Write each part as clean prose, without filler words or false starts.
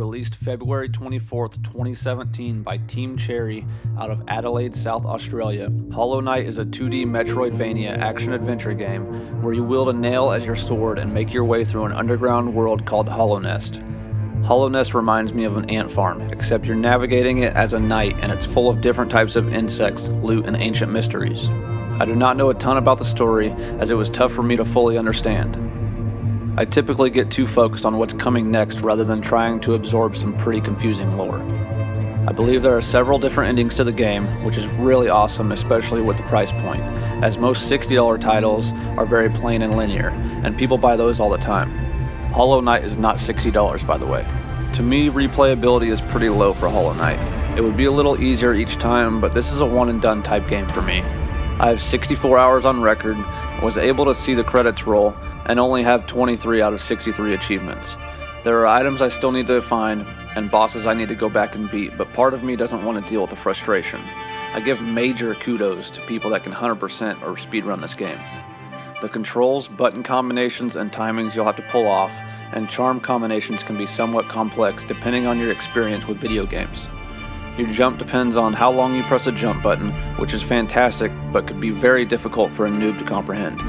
Released February 24th, 2017 by Team Cherry out of Adelaide, South Australia, Hollow Knight is a 2D Metroidvania action-adventure game where you wield a nail as your sword and make your way through an underground world called Hollow Nest. Hollow Nest reminds me of an ant farm, except you're navigating it as a knight and it's full of different types of insects, loot, and ancient mysteries. I do not know a ton about the story, as it was tough for me to fully understand. I typically get too focused on what's coming next rather than trying to absorb some pretty confusing lore. I believe there are several different endings to the game, which is really awesome, especially with the price point, as most $60 titles are very plain and linear, and people buy those all the time. Hollow Knight is not $60, by the way. To me, replayability is pretty low for Hollow Knight. It would be a little easier each time, but this is a one and done type game for me. I have 64 hours on record, was able to see the credits roll, and only have 23 out of 63 achievements. There are items I still need to find, and bosses I need to go back and beat, but part of me doesn't want to deal with the frustration. I give major kudos to people that can 100% or speedrun this game. The controls, button combinations, and timings you'll have to pull off, and charm combinations can be somewhat complex depending on your experience with video games. Your jump depends on how long you press a jump button, which is fantastic, but could be very difficult for a noob to comprehend.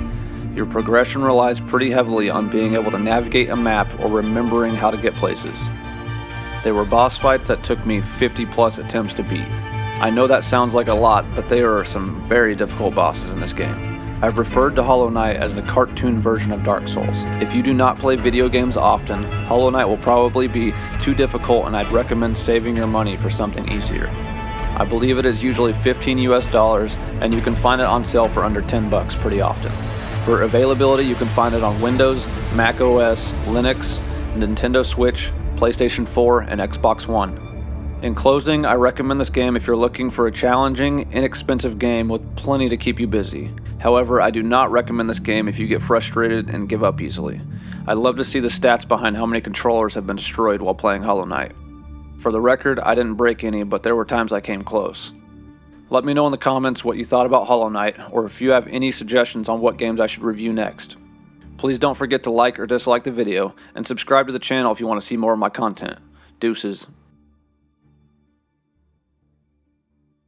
Your progression relies pretty heavily on being able to navigate a map or remembering how to get places. There were boss fights that took me 50 plus attempts to beat. I know that sounds like a lot, but there are some very difficult bosses in this game. I've referred to Hollow Knight as the cartoon version of Dark Souls. If you do not play video games often, Hollow Knight will probably be too difficult, and I'd recommend saving your money for something easier. I believe it is usually $15 US, and you can find it on sale for under $10 pretty often. For availability, you can find it on Windows, Mac OS, Linux, Nintendo Switch, PlayStation 4, and Xbox One. In closing, I recommend this game if you're looking for a challenging, inexpensive game with plenty to keep you busy. However, I do not recommend this game if you get frustrated and give up easily. I'd love to see the stats behind how many controllers have been destroyed while playing Hollow Knight. For the record, I didn't break any, but there were times I came close. Let me know in the comments what you thought about Hollow Knight, or if you have any suggestions on what games I should review next. Please don't forget to like or dislike the video, and subscribe to the channel if you want to see more of my content. Deuces.